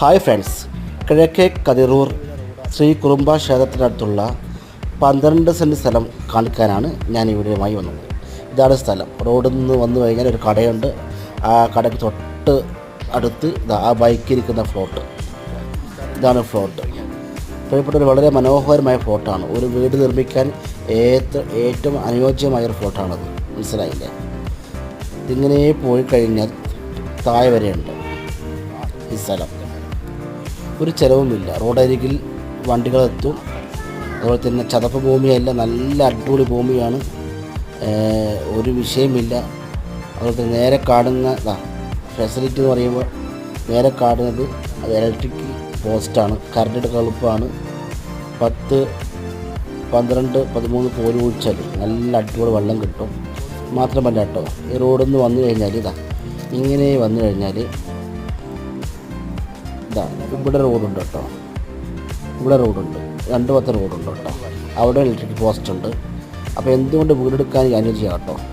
Hi friends, കിഴക്കേ Kathirur Shri Kurumba ക്ഷേത്രത്തിനടുത്തുള്ള 12 cent സ്ഥലം കാണിക്കാനാണ് ഞാൻ ഇവിടെയുമായി വന്നത്. ഇതാണ് സ്ഥലം. റോഡിൽ നിന്ന് വന്നു കഴിഞ്ഞാൽ ഒരു കടയുണ്ട്. ആ കടയ്ക്ക് തൊട്ട് അടുത്ത് ആ ബൈക്കിരിക്കുന്ന ഫ്ലോട്ട്, ഇതാണ് ഫ്ലോട്ട്. പ്രിയപ്പെട്ട വളരെ മനോഹരമായ ഫ്ലോട്ടാണ്. ഒരു വീട് നിർമ്മിക്കാൻ ഏറ്റവും അനുയോജ്യമായൊരു ഫ്ലോട്ടാണത്. മനസ്സിലായില്ലേ? ഇതിങ്ങനെ പോയി കഴിഞ്ഞാൽ താഴെ വരെയുണ്ട് ഈ സ്ഥലം. ഒരു ചിലവുമില്ല. റോഡരികിൽ വണ്ടികളെത്തും. അതുപോലെ തന്നെ ചതുപ്പ് ഭൂമിയല്ല, നല്ല അടിപൊളി ഭൂമിയാണ്. ഒരു വിഷയമില്ല. അതുപോലെ തന്നെ നേരെ കാണുന്ന ഫെസിലിറ്റി എന്ന് പറയുമ്പോൾ നേരെ കാണുന്നത് അത് ഇലക്ട്രിക് പോസ്റ്റാണ്. കറണ്ട് എളുപ്പമാണ്. 10, 12, 13 കോരി ഒഴിച്ചാൽ നല്ല അടിപൊളി വെള്ളം കിട്ടും. മാത്രമല്ല കേട്ടോ, ഈ റോഡിൽ നിന്ന് വന്നു കഴിഞ്ഞാൽ ഇങ്ങനെ വന്നു കഴിഞ്ഞാൽ ഇവിടെ റോഡുണ്ട് കേട്ടോ. ഇവിടെ റോഡുണ്ട്, 2 വശത്ത് റോഡുണ്ട് കേട്ടോ. അവിടെ ഇലക്ട്രിക് പോസ്റ്റ് ഉണ്ട്. അപ്പോൾ എന്തുകൊണ്ട് വീടെടുക്കാൻ അനുയോജ്യമാണ് കേട്ടോ.